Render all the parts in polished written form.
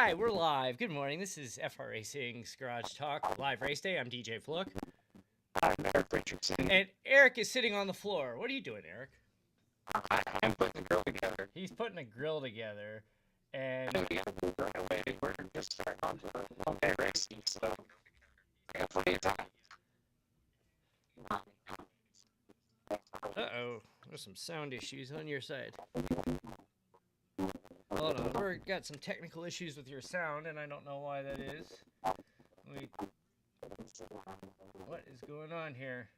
Hi, we're live. Good morning. This is FR Racing's Garage Talk live race day. I'm DJ Fluck. I'm Erik Richardson. And Erik is sitting on the floor. What are you doing, Erik? I'm putting a grill together. He's putting a grill together. And we got to move right away. We're just starting on the long day racing, so we got plenty of time. uh-oh, there's some sound issues on your side. Hold on, we've got some technical issues with your sound, and I don't know why that is. What is going on here?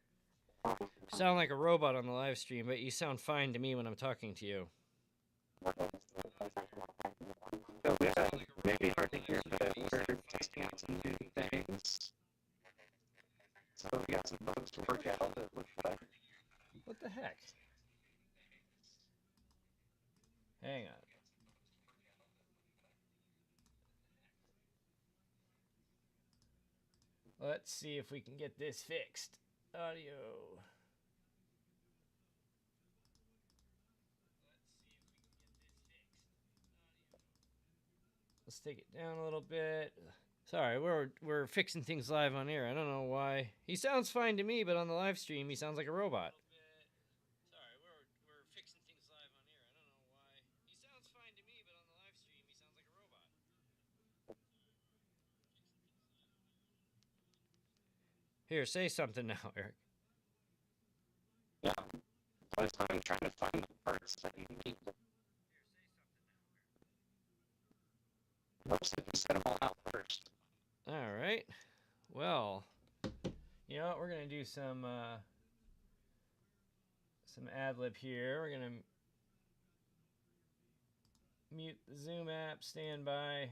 You sound like a robot on the live stream, but you sound fine to me when I'm talking to you. So yeah, maybe hard to hear, but we're testing out some new things. So we got some bugs to work out. It looks like. What the heck? Hang on. Let's see if we can get this fixed. Audio. Let's take it down a little bit. Sorry, we're fixing things live on air. I don't know why. He sounds fine to me, but on the live stream, he sounds like a robot. Sorry, we're fixing things live on air. I don't know why. He sounds fine to me, but on the live stream, he sounds like a robot. Here, say something now, Erik. Yeah, that's why I'm trying to find the parts that you need. Most of them set them all out first. All right. Well, you know what? We're gonna do some ad lib here. We're gonna mute the Zoom app. Stand by.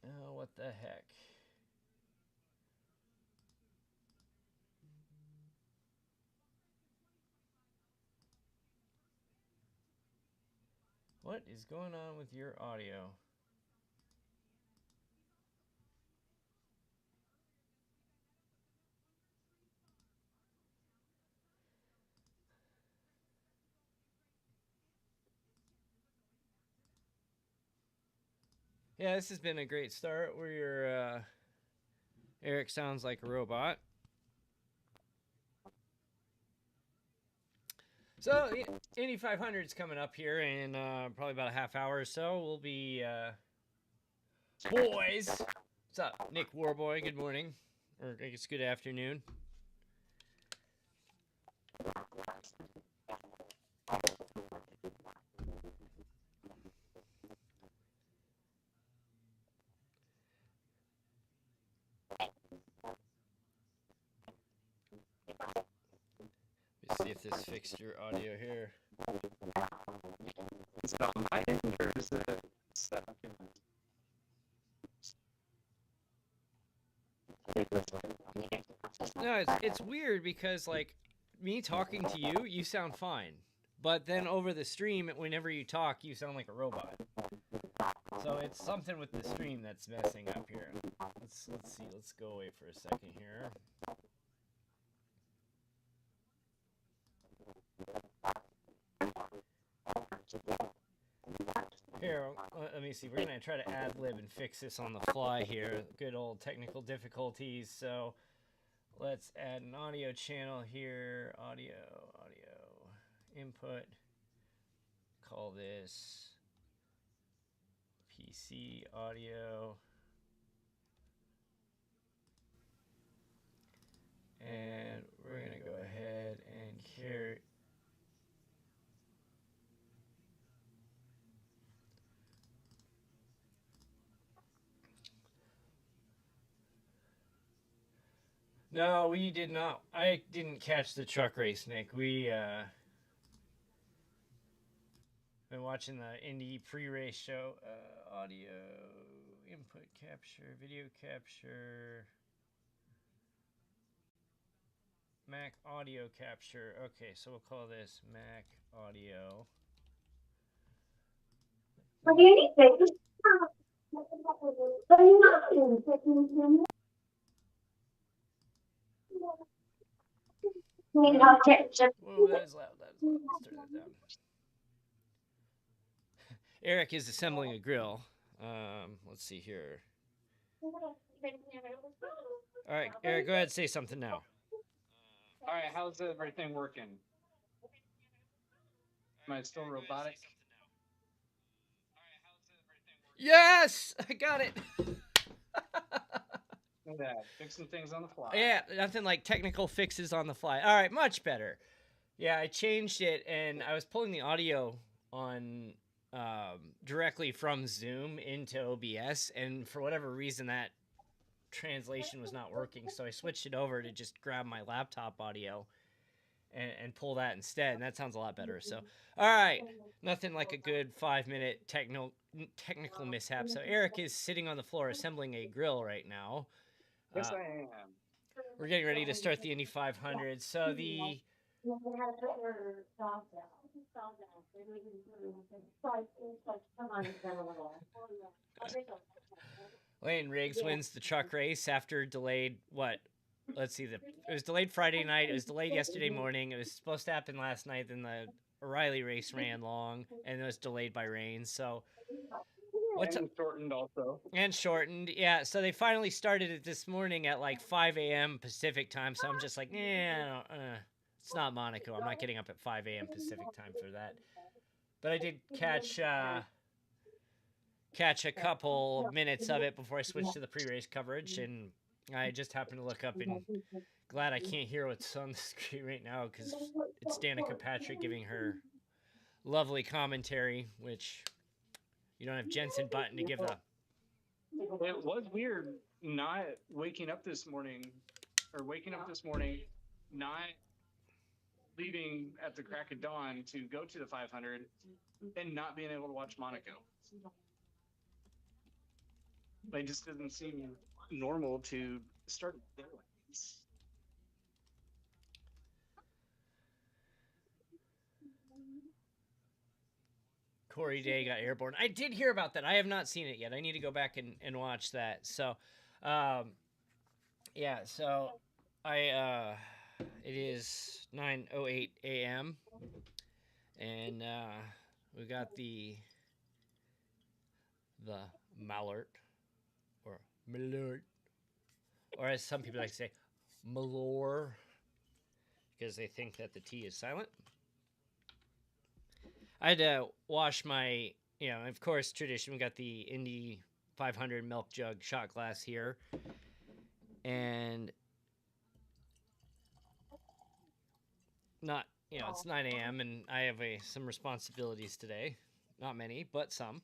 Oh, what the heck? What is going on with your audio? Yeah, this has been a great start where Erik sounds like a robot. So, Indy 500 is coming up here in probably about a half hour or so. We'll be boys. What's up, Nick Warboy? Good morning, or I guess good afternoon. Let's see if this fixed your audio here. Is it on my end or is it set up? No, it's weird because like me talking to you, you sound fine, but then over the stream, whenever you talk, you sound like a robot. So it's something with the stream that's messing up here. Let's see. Let's go away for a second here. Here, let me see. We're going to try to ad-lib and fix this on the fly here. Good old technical difficulties. So let's add an audio channel here. Audio, input. Call this PC audio. And we're going to go ahead and carry... No, we did not. I didn't catch the truck race, Nick. We been watching the Indy pre-race show. Audio, input capture, video capture, Mac audio capture. Okay, so we'll call this Mac audio. Whoa, that is loud. Let's turn that down. Erik is assembling a grill. Let's see here. All right, Erik, go ahead and say something now. All right, how's everything working? Am I still robotic? Yes, I got it. Look at that, fixing things on the fly. Yeah, nothing like technical fixes on the fly. All right, much better. Yeah, I changed it, and I was pulling the audio on directly from Zoom into OBS, and for whatever reason, that translation was not working. So I switched it over to just grab my laptop audio and pull that instead, and that sounds a lot better. So, all right, nothing like a good 5-minute technical mishap. So Erik is sitting on the floor assembling a grill right now. Yes, I am. We're getting ready to start the Indy 500. So the Lane Riggs wins the truck race after delayed what? Let's see. It was delayed Friday night. It was delayed yesterday morning. It was supposed to happen last night. Then the O'Reilly race ran long, and it was delayed by rain. So And shortened also. And shortened, yeah. So they finally started it this morning at like 5 a.m. Pacific time. So I'm just like, it's not Monaco. I'm not getting up at 5 a.m. Pacific time for that. But I did catch a couple of minutes of it before I switched to the pre-race coverage, and I just happened to look up and glad I can't hear what's on the screen right now because it's Danica Patrick giving her lovely commentary, which you don't have Jensen Button to give the. It was weird not waking up this morning, not leaving at the crack of dawn to go to the 500 and not being able to watch Monaco. It just doesn't seem normal to start there like this. Corey Day got airborne. I did hear about that. I have not seen it yet. I need to go back and watch that. So, yeah. So, it is 9:08 a.m. and we got the Malört or as some people like to say, Malör, because they think that the T is silent. I had to wash my, of course, tradition. We got the Indy 500 milk jug shot glass here. And not, it's 9 a.m. and I have some responsibilities today. Not many, but some.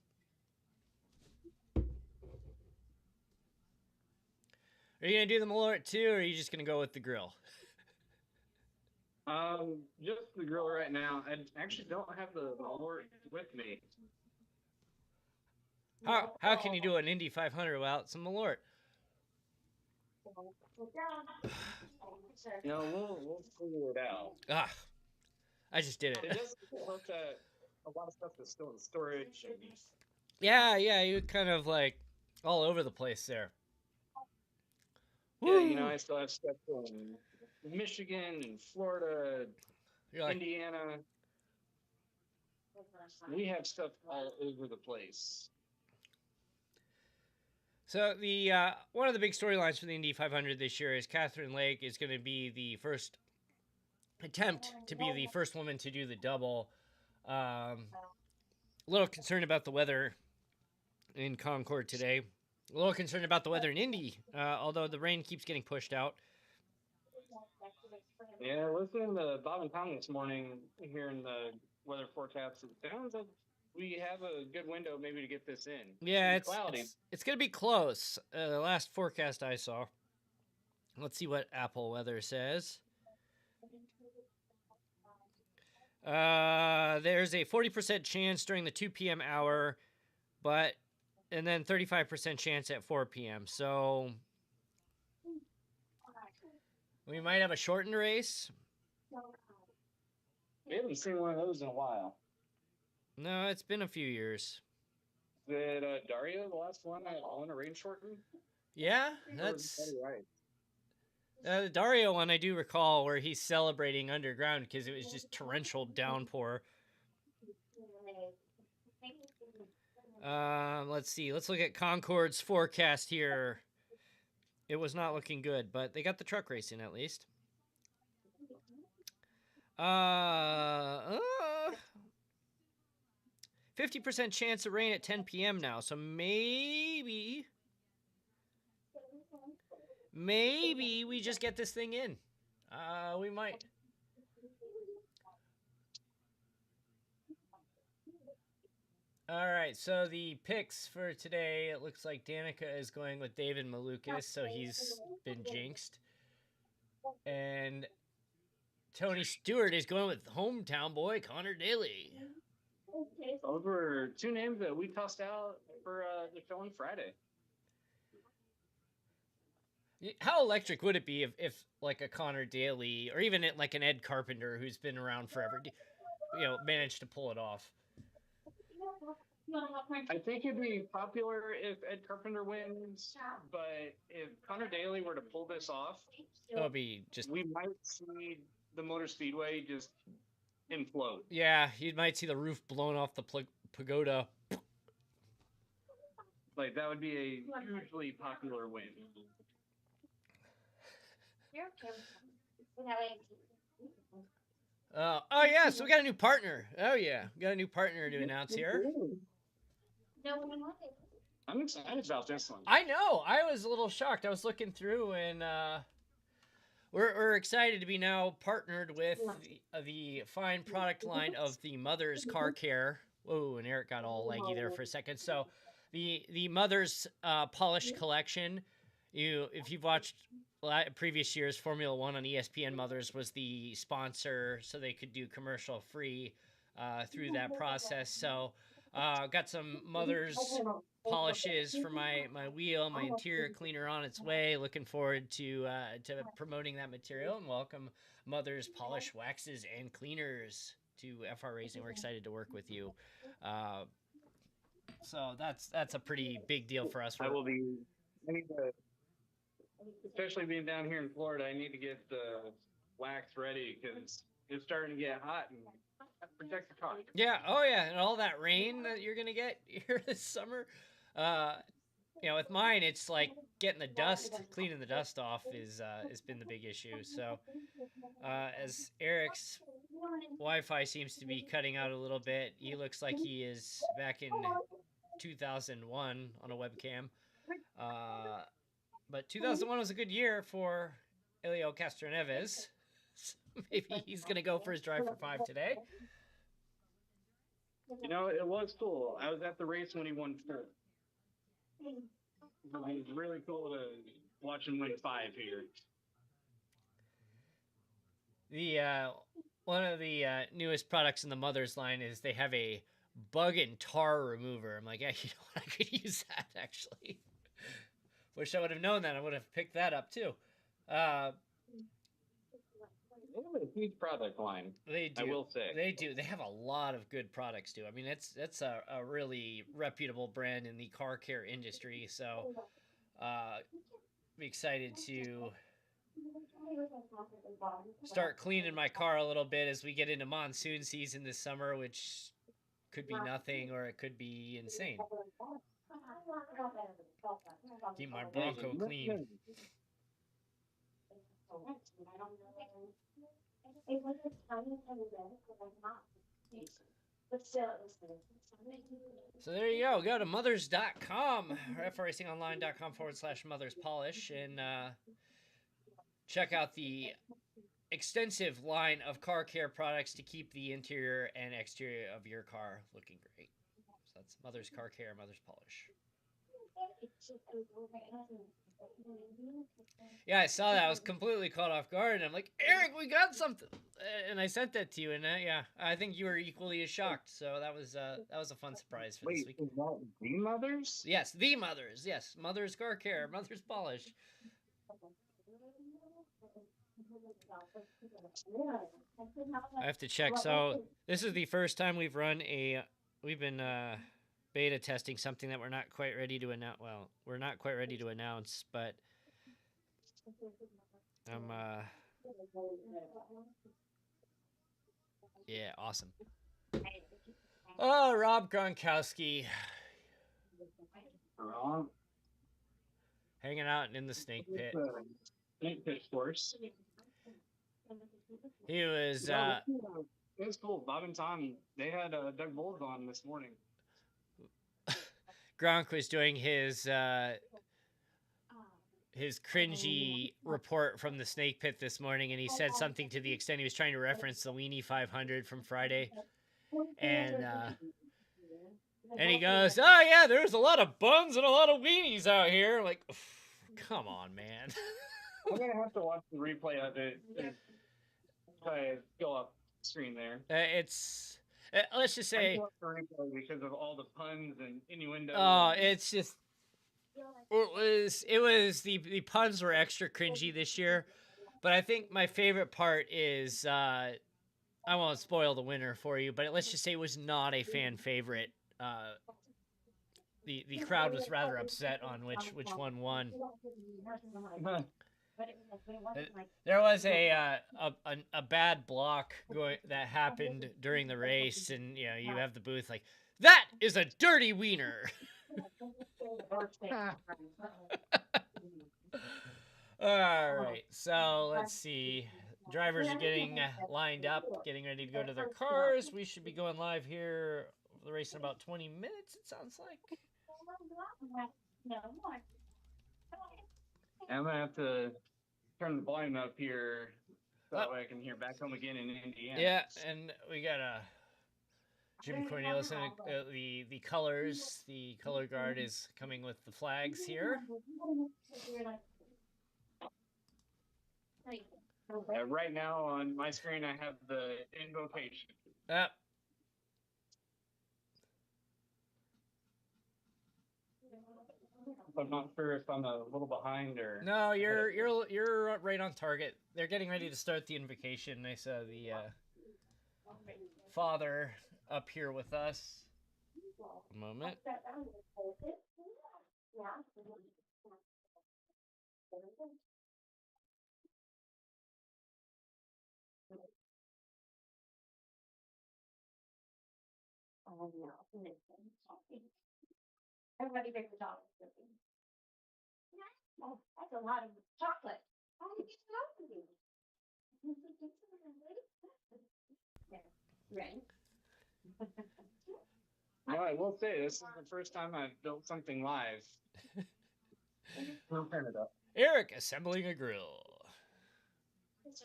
Are you going to do the Malört too, or are you just going to go with the grill? Just the grill right now. I actually don't have the Malört with me. How can you do an Indy 500 without some Malört? We'll figure it out. I just did it. It does look at a lot of stuff that's still in storage. Yeah, you kind of like all over the place there. Yeah, I still have stuff in Michigan and Florida, Indiana. We have stuff all over the place. So the one of the big storylines for the Indy 500 this year is Catherine Lake is going to be the first attempt to be the first woman to do the double. A little concerned about the weather in Concord today. A little concerned about the weather in Indy, although the rain keeps getting pushed out. Yeah, listening to Bob and Tom this morning here in the weather forecast, it sounds like we have a good window maybe to get this in. Yeah, it's cloudy. It's going to be close. The last forecast I saw. Let's see what Apple Weather says. There's a 40% chance during the 2 p.m. hour, and then 35% chance at 4 p.m. So we might have a shortened race. We haven't seen one of those in a while. No, it's been a few years. Did Dario, the last one, on a rain shorten? Yeah, that's right. The Dario one I do recall where he's celebrating underground because it was just torrential downpour. Let's see. Let's look at Concord's forecast here. It was not looking good, but they got the truck racing at least. 50% chance of rain at 10 p.m. now, so maybe we just get this thing in. We might. All right, so the picks for today, it looks like Danica is going with David Malukas, so he's been jinxed. And Tony Stewart is going with hometown boy Connor Daly. Those were two names that we tossed out for the show on Friday. How electric would it be if like a Connor Daly or even like an Ed Carpenter who's been around forever, managed to pull it off? I think it'd be popular if Ed Carpenter wins, but if Connor Daly were to pull this off, it would be just. We might see the Motor Speedway just implode. Yeah, you might see the roof blown off the pagoda. Like that would be a hugely popular win. Oh yeah, so we got a new partner. Oh yeah, we got a new partner to announce here. I'm excited about this one. I know. I was a little shocked. I was looking through, and we're excited to be now partnered with the fine product line of the Mother's Car Care. Whoa, and Eric got all leggy there for a second. So the Mother's Polish collection. If you've watched previous years, Formula One on ESPN, Mother's was the sponsor, so they could do commercial free through that process. So got some Mother's polishes for my wheel, my interior cleaner on its way. Looking forward to promoting that material, and welcome Mother's Polish Waxes and Cleaners to FR Racing. We're excited to work with you. So that's a pretty big deal for us. I need to, especially being down here in Florida, I need to get the wax ready because it's starting to get hot and protect the car. Yeah. Oh yeah, and all that rain that you're gonna get here this summer. With mine, it's like getting the dust, cleaning the dust off has been the big issue. So as Eric's Wi-Fi seems to be cutting out a little bit, he looks like he is back in 2001 on a webcam. But 2001 was a good year for Elio Castroneves. So maybe he's going to go for his drive for 5 today. It was cool. I was at the race when he won 4. It was really cool to watch him win 5 here. The one of the newest products in the Mother's line is they have a bug and tar remover. I'm like, yeah, I could use that actually. Wish I would have known that. I would have picked that up too. They have a huge product line. They do. I will say they do. They have a lot of good products too. I mean, it's a really reputable brand in the car care industry. So, I'm excited to start cleaning my car a little bit as we get into monsoon season this summer, which could be nothing or it could be insane. Keep my Bronco clean. So there you go. Go to mothers.com or fracingonline.com/motherspolish and check out the extensive line of car care products to keep the interior and exterior of your car looking great. So that's Mother's Car Care, Mother's Polish. Yeah, I saw that. I was completely caught off guard, and I'm like, Eric, we got something, and I sent that to you, and yeah, I think you were equally as shocked. So that was a fun surprise for this week. Is that the Mothers? Yes, the Mothers. Yes, Mother's Car Care, Mother's Polish. I have to check. So this is the first time we've been beta testing something that we're not quite ready to announce. Well, we're not quite ready to announce, but yeah, awesome. Oh, Rob Gronkowski Wrong. hanging out in the snake pit. Snake pit course. He was It was cool. Bob and Tom, they had Doug Bowles on this morning. Gronk was doing his cringy report from the snake pit this morning, and he said something to the extent he was trying to reference the Weenie 500 from Friday, and he goes, "Oh yeah, there's a lot of buns and a lot of weenies out here." Like, come on, man. I'm gonna have to watch the replay of it. Go up screen there. It's let's just say because of all the puns and innuendo. Oh, it's just it was the puns were extra cringy this year, but I think my favorite part is I won't spoil the winner for you, but let's just say it was not a fan favorite. The crowd was rather upset on which one won. There was a bad block that happened during the race, and you have the booth like, that is a dirty wiener. All right, so let's see. Drivers are getting lined up, getting ready to go to their cars. We should be going live here for the race in about 20 minutes, it sounds like. I'm going to have to turn the volume up here so that way I can hear Back Home Again in Indiana. Yeah, and we got Jim Cornelius, the colors. The color guard is coming with the flags here. Right now on my screen, I have the invocation. Yep. I'm not sure if I'm a little behind or. No, you're right on target. They're getting ready to start the invocation. I saw the father up here with us. A moment. Everybody makes the chocolate. Oh, that's a lot of chocolate. How do you get it out of you? Right. No, I will say this is the first time I've built something live. We'll turn it up. Erik assembling a grill. What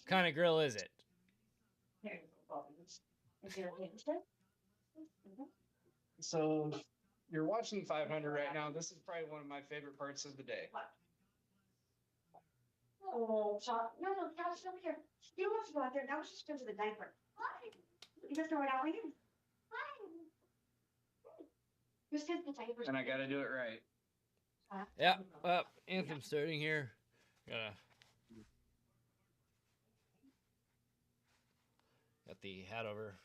kind of grill is it? So you're watching 500 right now. This is probably one of my favorite parts of the day. Oh, no, Cash, over here. You want to go out there. Now she's going to the diaper. Why? You just throw it out right here. Why? Just the diaper. And I got to do it right. Yeah, anthem starting here. Got the hat over.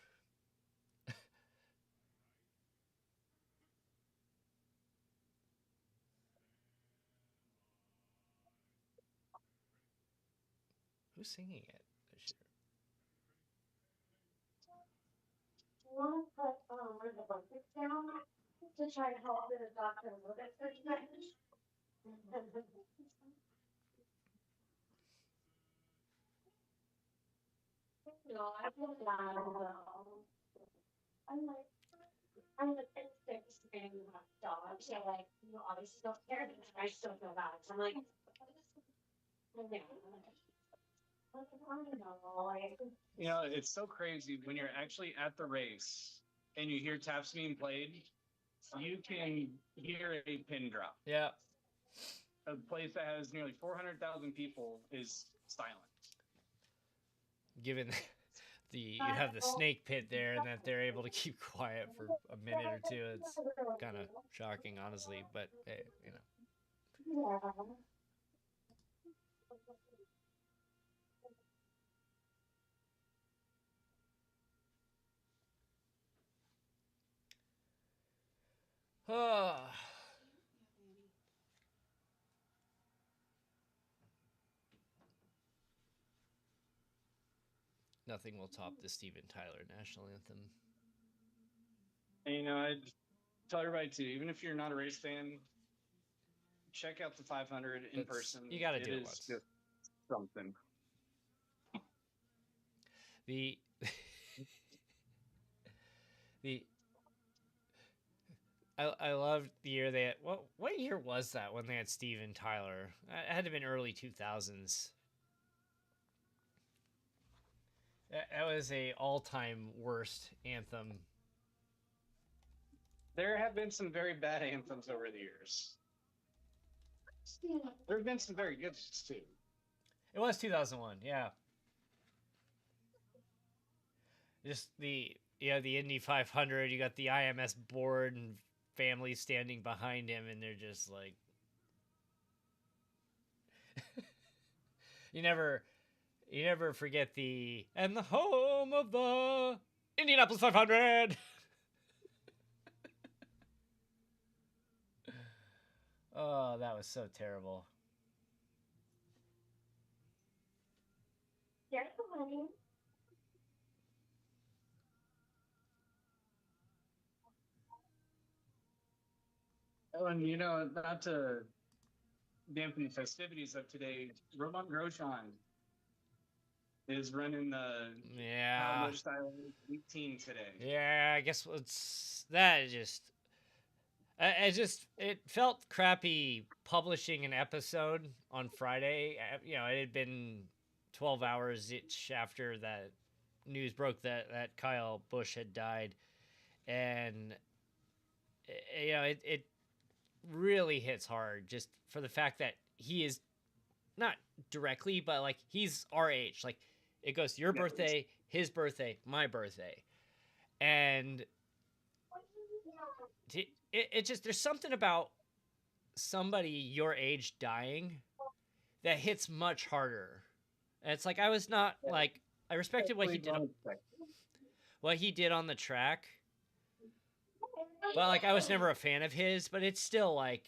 Who's singing it this year? You want to put one of the blankets down to try to help the doctor a little bit for tonight? No, I feel bad. I'm the instinct being dog. So like, you obviously don't care, but I still feel bad. So I'm like, You know, it's so crazy when you're actually at the race and you hear taps being played, you can hear a pin drop. Yeah. A place that has nearly 400,000 people is silent. Given you have the snake pit there and that they're able to keep quiet for a minute or two, it's kind of shocking, honestly. But hey, Nothing will top the Steven Tyler national anthem. And I'd tell everybody to, even if you're not a race fan, check out the 500 in person. You got to It do it is once. just something. The the I loved the year they had. What year was that when they had Steven Tyler? It had to have been early 2000s. That was a all-time worst anthem. There have been some very bad anthems over the years. There have been some very good ones too. It was 2001, yeah. Just the Indy 500. You got the IMS board and family standing behind him, and they're just like, you never forget the and the home of the Indianapolis 500. Oh, that was so terrible. There's the money. Oh, and not to dampen the festivities of today, Roman Grosjean is running the Yeah. Style 18 today. Yeah, I guess it's that just it felt crappy publishing an episode on Friday. It had been 12 hours each after that news broke that Kyle Busch had died, and it really hits hard just for the fact that he is not directly, but like he's our age. Like it goes your birthday, his birthday, my birthday, and it just there's something about somebody your age dying that hits much harder. And it's like I was not like I respected what he did on the track, but like I was never a fan of his. But it's still like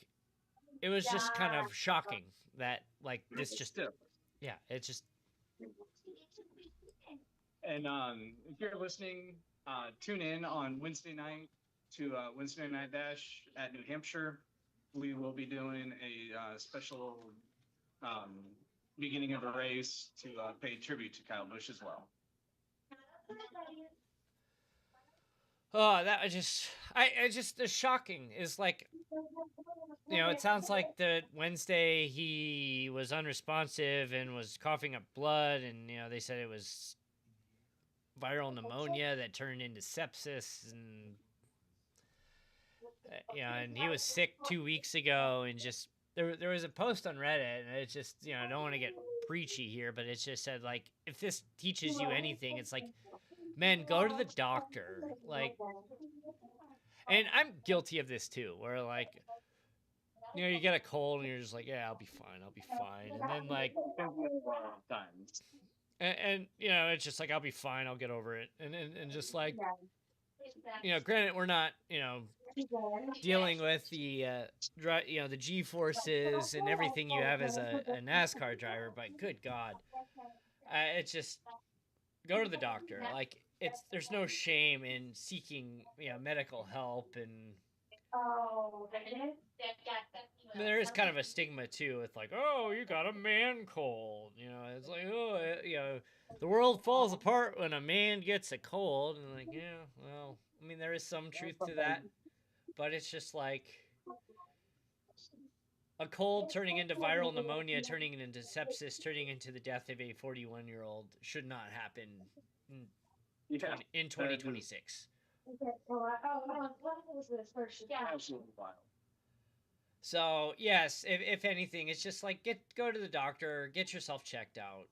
it was just kind of shocking that like this just it's just. And if you're listening, tune in on Wednesday night to Wednesday Night Dash at New Hampshire. We will be doing a special beginning of a race to pay tribute to Kyle Busch as well. Oh, that was just the shocking is like, it sounds like that Wednesday he was unresponsive and was coughing up blood, and they said it was viral pneumonia that turned into sepsis, and and he was sick 2 weeks ago, and just there was a post on Reddit, and it's just I don't want to get preachy here, but it just said like if this teaches you anything, it's like, man, go to the doctor. Like, and I'm guilty of this too, where like you get a cold and you're just like, yeah, I'll be fine, and then like and it's just like I'll be fine, I'll get over it, and just like granted we're not dealing with the the G forces and everything you have as a NASCAR driver, but good God, it's just go to the doctor. Like there's no shame in seeking medical help, and there is kind of a stigma too with like, oh, you got a man cold. It's like, oh, the world falls apart when a man gets a cold, and like, yeah, well, I mean, there is some truth to that, but it's just like a cold turning into viral pneumonia, turning into sepsis, turning into the death of a 41-year-old should not happen in 2026. Absolutely wild. So yes, if anything, it's just like go to the doctor, get yourself checked out.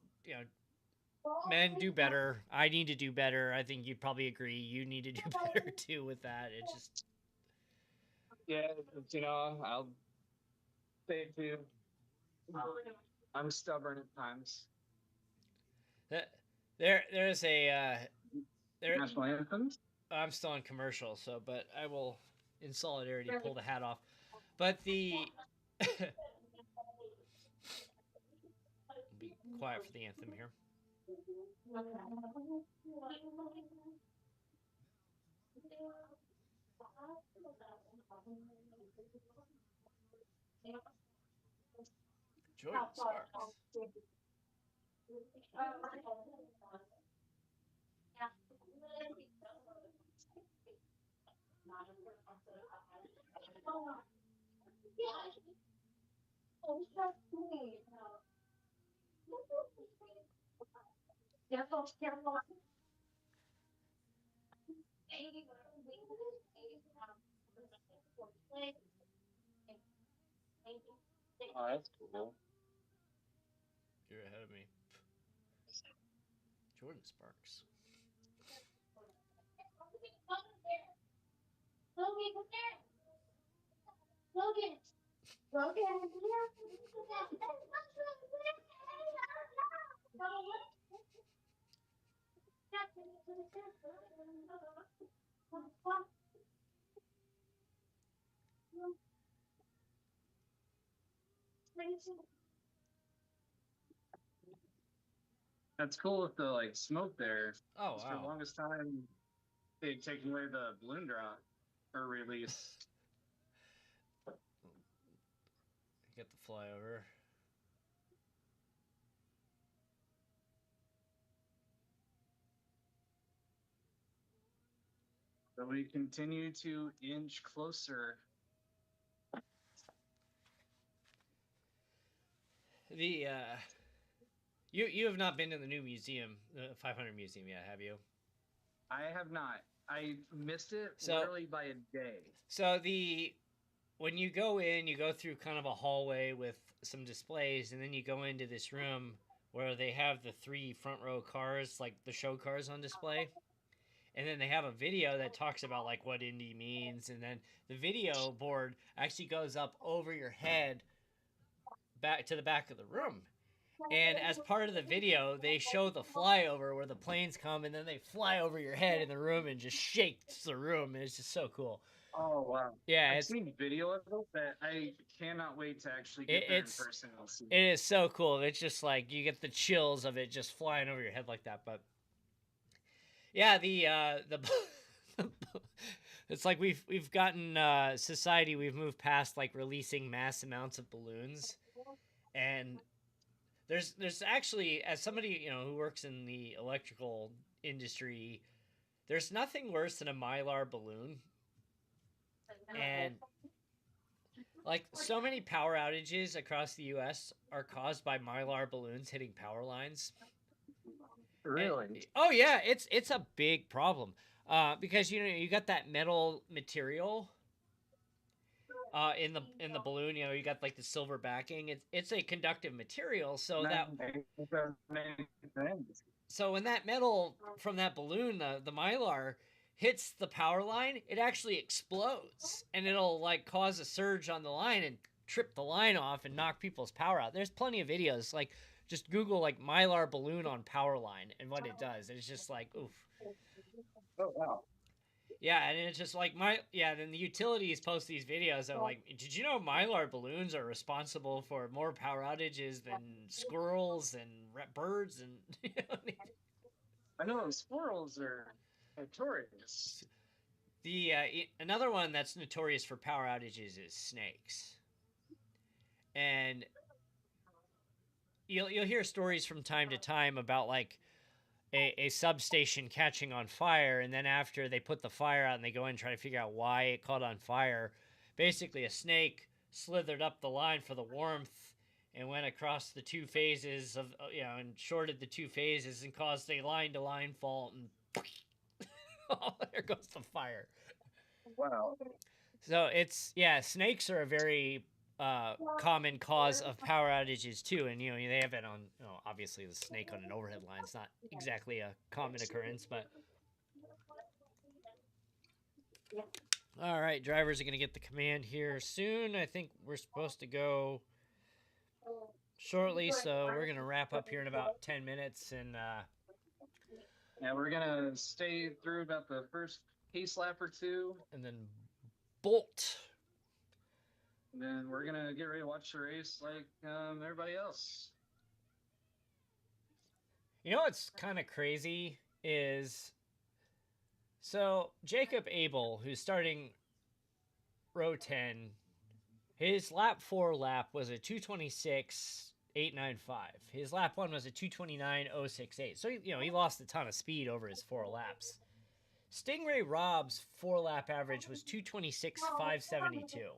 Men do better. I need to do better. I think you'd probably agree. You need to do better too with that. It's just I'll say it too. I'm stubborn at times. There's a National anthems. I'm still on commercial, but I will, in solidarity, pull the hat off. But the be quiet for the anthem here. Jordan Sparks. Oh, that's cool. You're ahead of me. Jordan Sparks. That's cool with the like smoke there. Oh, 'Cause for the wow. longest time, they'd taken away the balloon drop or release. Get the flyover. So we continue to inch closer. The you have not been to the new museum, the 500 museum yet, have you? I have not. I missed it So- literally by a day. So when you go in, you go through kind of a hallway with some displays, and then you go into this room where they have the 3 front row cars, like the show cars on display. And then they have a video that talks about like what Indy means, and then the video board actually goes up over your head back to the back of the room. And as part of the video, they show the flyover where the planes come and then they fly over your head in the room and just shakes the room. And it's just so cool. Oh wow! Yeah, I've it's seen video of it, but I cannot wait to actually get there in it's person and see. it is so cool. It's just like you get the chills of it just flying over your head like that. But yeah, the it's like we've gotten society. We've moved past like releasing mass amounts of balloons, and there's actually, as somebody who works in the electrical industry, there's nothing worse than a Mylar balloon. And like so many power outages across the U.S. are caused by Mylar balloons hitting power lines. Really? And, oh yeah, it's a big problem because you got that metal material in the balloon. You got like the silver backing. It's a conductive material, so so when that metal from that balloon, the Mylar, hits the power line, it actually explodes, and it'll like cause a surge on the line and trip the line off and knock people's power out. There's plenty of videos. Like just Google like Mylar balloon on power line and what it does. It's just like oof. Oh wow! Yeah, and it's just like then the utilities post these videos of like, did you know Mylar balloons are responsible for more power outages than squirrels and birds and I know squirrels are notorious. The another one that's notorious for power outages is snakes, and you'll hear stories from time to time about like a substation catching on fire, and then after they put the fire out and they go in and try to figure out why it caught on fire, basically a snake slithered up the line for the warmth and went across the 2 phases of and shorted the 2 phases and caused a line-to-line fault, and oh, there goes the fire. Wow. So snakes are a very common cause of power outages too, and they have it on obviously the snake on an overhead line. It's not exactly a common occurrence, but all right, drivers are going to get the command here soon. I think we're supposed to go shortly, so we're going to wrap up here in about 10 minutes, and yeah, we're gonna stay through about the first pace lap or 2, and then bolt. and then we're gonna get ready to watch the race like everybody else. You know what's kind of crazy is, so Jacob Abel, who's starting row 10, his lap 4 lap was a 2:26 895. His lap 1 was a 229.068. So, he lost a ton of speed over his 4 laps. Stingray Rob's 4-lap average was 226.572.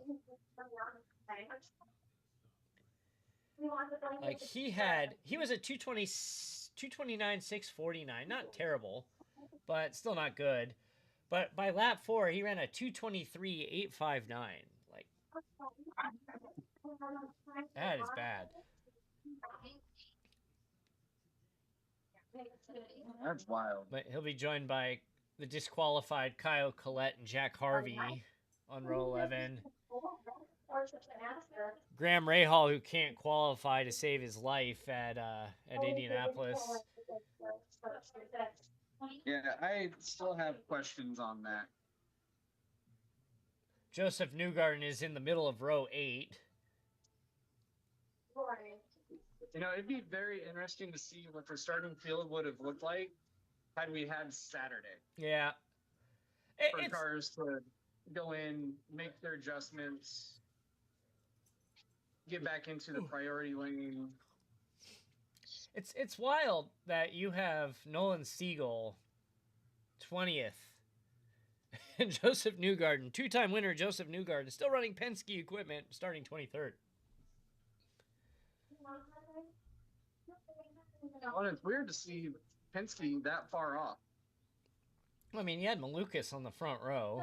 Like, he was at 229.649. Not terrible, but still not good. But by lap 4, he ran a 223.859. Like, that is bad. That's wild. But he'll be joined by the disqualified Kyle Collette and Jack Harvey on row 11. Graham Rahal, who can't qualify to save his life at Indianapolis. Yeah, I still have questions on that. Joseph Newgarden is in the middle of row 8. It'd be very interesting to see what the starting field would have looked like had we had Saturday. Yeah. For cars to go in, make their adjustments, get back into the priority lane. It's wild that you have Nolan Siegel 20th and Joseph Newgarden, 2-time winner Joseph Newgarden, still running Penske equipment, starting 23rd. Well, it's weird to see Penske that far off. I mean, you had Malukas on the front row.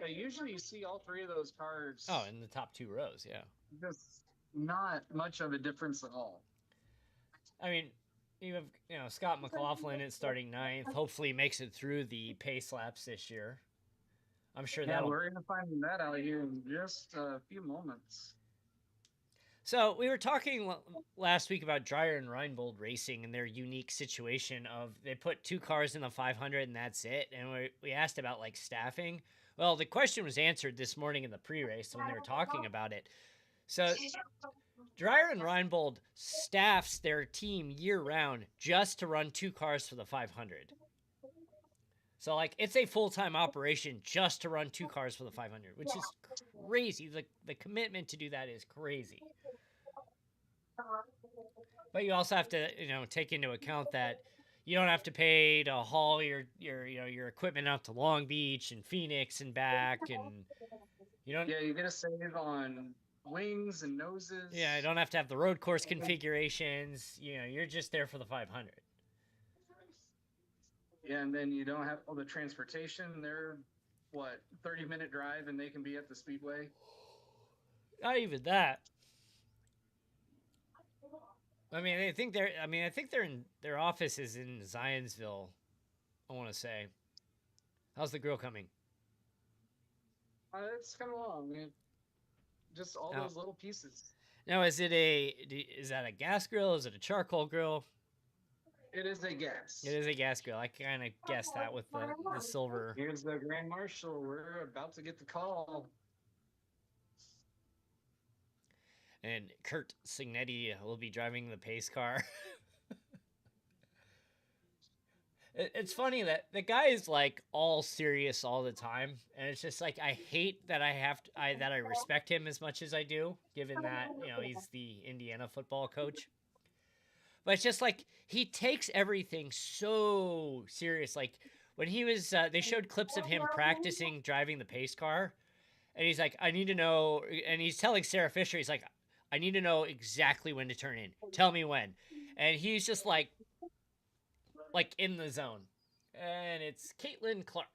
Yeah, usually you see all 3 of those cars. Oh, in the top 2 rows, yeah. Just not much of a difference at all. I mean, you have Scott McLaughlin is starting 9th. Hopefully, he makes it through the pace laps this year. I'm sure we're going to find that out here in just a few moments. So we were talking last week about Dreyer and Reinbold Racing and their unique situation of they put 2 cars in the 500 and that's it. And we asked about like staffing. Well, the question was answered this morning in the pre-race when they were talking about it. So Dreyer and Reinbold staffs their team year round just to run 2 cars for the 500. So like it's a full-time operation just to run 2 cars for the 500, which is crazy. The commitment to do that is crazy. But you also have to, take into account that you don't have to pay to haul your equipment out to Long Beach and Phoenix and back, and you don't. Yeah, you're gonna save on wings and noses. Yeah, you don't have to have the road course configurations. You're just there for the 500. Yeah, and then you don't have all the transportation. They're 30-minute drive, and they can be at the speedway. Not even that. I mean, I think they're in their office is in Zionsville. I want to say. How's the grill coming? It's coming along, man. Just all those little pieces. Now, is that a gas grill? Is it a charcoal grill? It is a gas. It is a gas grill. I kind of guessed that with the silver. Here's the Grand Marshal. We're about to get the call. And Kurt Signetti will be driving the pace car. It's funny that the guy is like all serious all the time, and it's just like I hate that I respect him as much as I do, given that he's the Indiana football coach. But it's just like he takes everything so serious. Like when he was, they showed clips of him practicing driving the pace car, and he's like, I need to know, and he's telling Sarah Fisher, he's like, I need to know exactly when to turn in. Tell me when. And he's just like in the zone. And it's Caitlin Clark.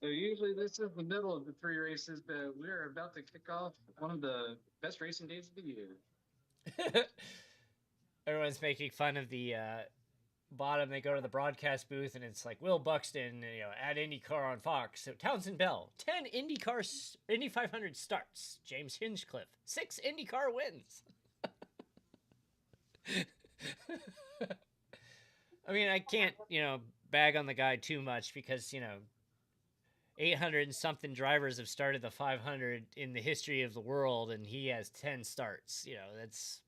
So usually this is the middle of the 3 races, but we're about to kick off one of the best racing days of the year. Everyone's making fun of the bottom. They go to the broadcast booth, and it's like Will Buxton, at IndyCar on Fox. So Townsend Bell, 10 Indy 500 starts. James Hinchcliffe, 6 IndyCar wins. I mean, I can't, bag on the guy too much because, 800 and something drivers have started the 500 in the history of the world, and he has 10 starts. That's...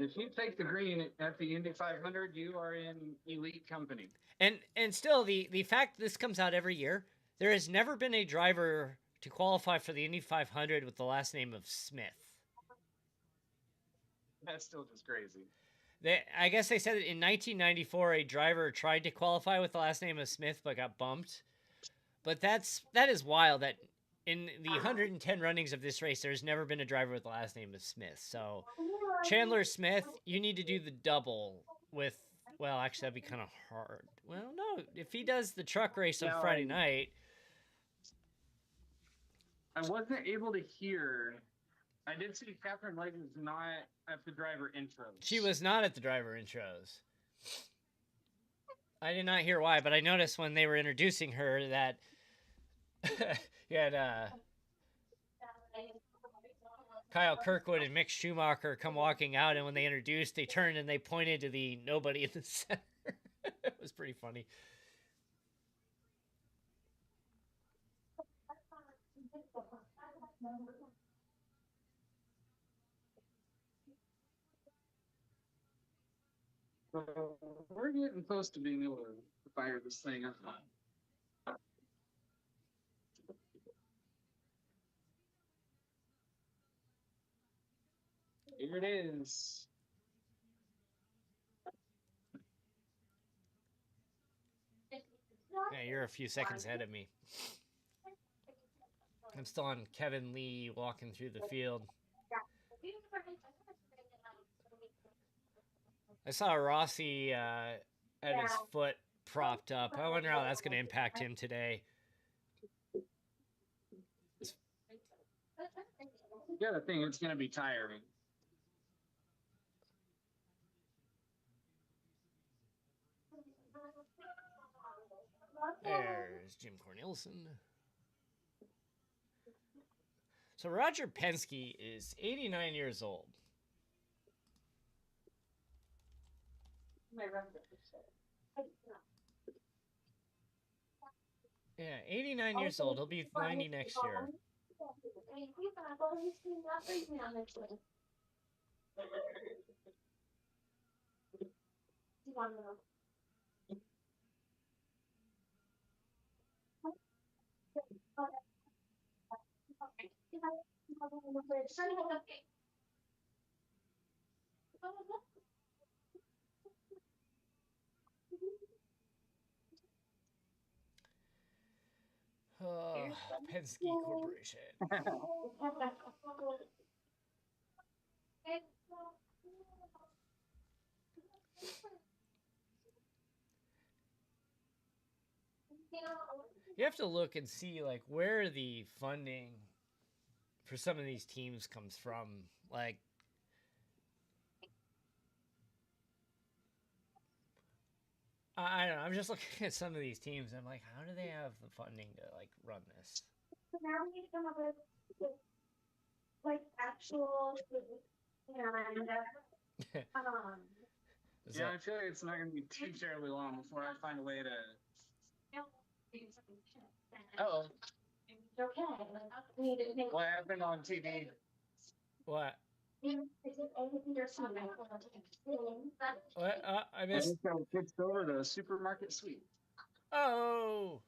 If you take the green at the Indy 500, you are in elite company. And still, the fact this comes out every year, there has never been a driver to qualify for the Indy 500 with the last name of Smith. That's still just crazy. I guess they said that in 1994, a driver tried to qualify with the last name of Smith but got bumped. But that is wild that in the 110 runnings of this race, there's never been a driver with the last name of Smith. So Chandler Smith, you need to do the double with, well, actually, that'd be kind of hard. Well, no, if he does the truck race on Friday night. I wasn't able to hear. I did see Catherine Light was not at the driver intros. She was not at the driver intros. I did not hear why, but I noticed when they were introducing her that you had Kyle Kirkwood and Mick Schumacher come walking out, and when they introduced, they turned and they pointed to the nobody in the center. It was pretty funny. We're getting close to being able to fire this thing up. Here it is. Yeah, you're a few seconds ahead of me. I'm still on Kevin Lee walking through the field. I saw Rossi had his foot propped up. I wonder how that's going to impact him today. Yeah, I think it's going to be tiring. There's Jim Cornelison. So Roger Penske is 89 years old. Yeah, 89 years old. He'll be 90 next year. Penske Corporation. You have to look and see like where the funding for some of these teams comes from. Like, I don't know. I'm just looking at some of these teams. And I'm like, how do they have the funding to like run this? So now we need to come up with like actual, and yeah, I feel like it's not going to be too terribly long before I find a way to. Uh-oh. Okay. What happened on TV? What? What? I I missed. just got pitched over to supermarket sweep. Oh!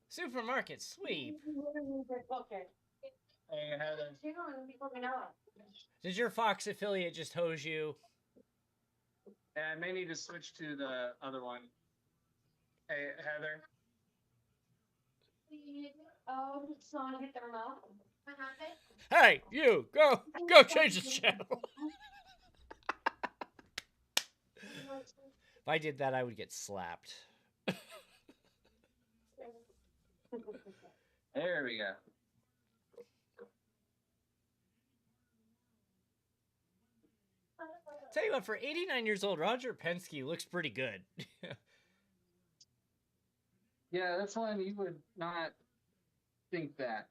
Supermarket sweep. Hey, Heather. Did your Fox affiliate just hose you? Yeah, I may need to switch to the other one. Hey, Heather. Oh, so I hit the remote. Hey, you go change the channel. If I did that, I would get slapped. There we go. Tell you what, for 89 years old, Roger Penske looks pretty good. Yeah, that's one you would not think that.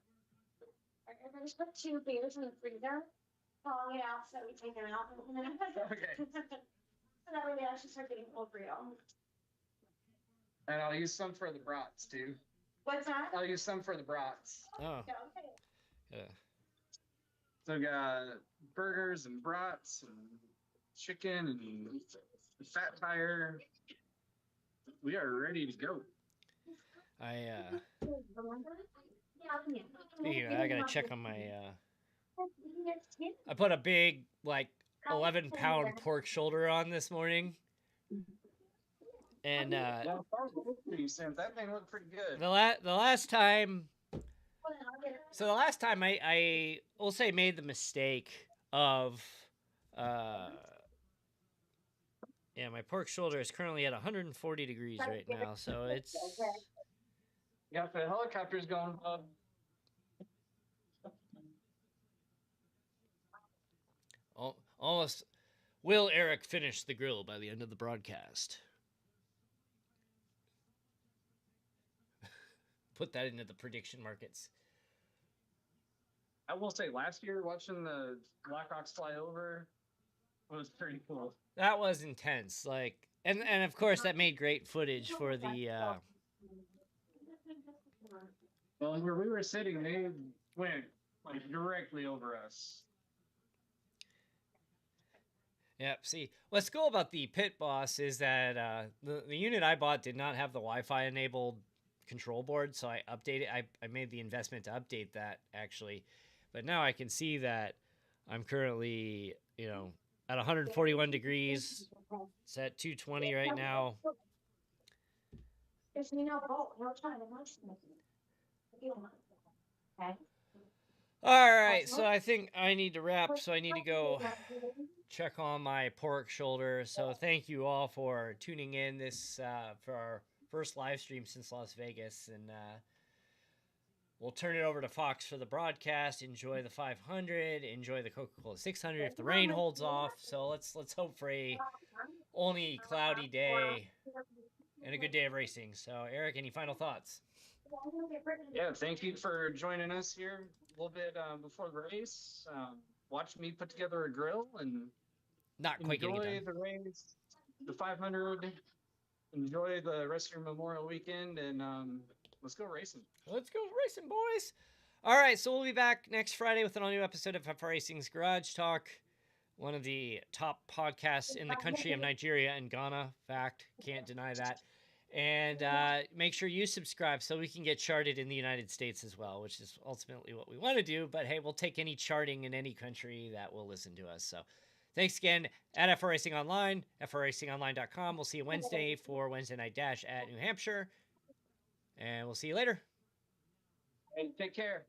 I just put 2 beers in the freezer, thawing it out so we take them out. Okay. So that way they actually start getting cold for you. And I'll use some for the brats too. What's that? I'll use some for the brats. Oh. Yeah, okay. Yeah. So we got burgers and brats and chicken and fat tire. We are ready to go. Speaking of that, I gotta check on my I put a big, like, 11-pound pork shoulder on this morning. And That thing looked pretty good. the last time, so the last time I will say made the mistake of, yeah, my pork shoulder is currently at 140 degrees right now, so it's. Got the helicopters going, bub. Almost. Will Erik finish the grill by the end of the broadcast? Put that into the prediction markets. I will say, last year watching the Blackhawks fly over was pretty cool. That was intense, like, and of course that made great footage for the. Well, where we were sitting, they went like directly over us. Yep. See, what's cool about the Pit Boss is that the unit I bought did not have the Wi-Fi enabled control board, so I updated. I made the investment to update that actually, but now I can see that I'm currently, at 141 degrees. It's at 220 right now. All right, so I think I need to wrap, so I need to go check on my pork shoulder. So thank you all for tuning in this for our first live stream since Las Vegas, and we'll turn it over to Fox for the broadcast. Enjoy the 500, enjoy the Coca-Cola 600 if the rain holds off. So let's hope for a only cloudy day and a good day of racing. So Erik, any final thoughts? Yeah, thank you for joining us here a little bit before the race. Watch me put together a grill and not quite enjoy the race, the 500. Enjoy the rest of your Memorial weekend, and let's go racing. Let's go racing, boys. All right, so we'll be back next Friday with an all-new episode of FR Racing's Garage Talk, one of the top podcasts in the country of Nigeria and Ghana. Fact, can't deny that. And make sure you subscribe so we can get charted in the United States as well, which is ultimately what we want to do. But hey, we'll take any charting in any country that will listen to us. So thanks again at FR Racing Online, FRRacingOnline.com. We'll see you Wednesday for Wednesday Night Dash at New Hampshire. And we'll see you later. Hey, take care.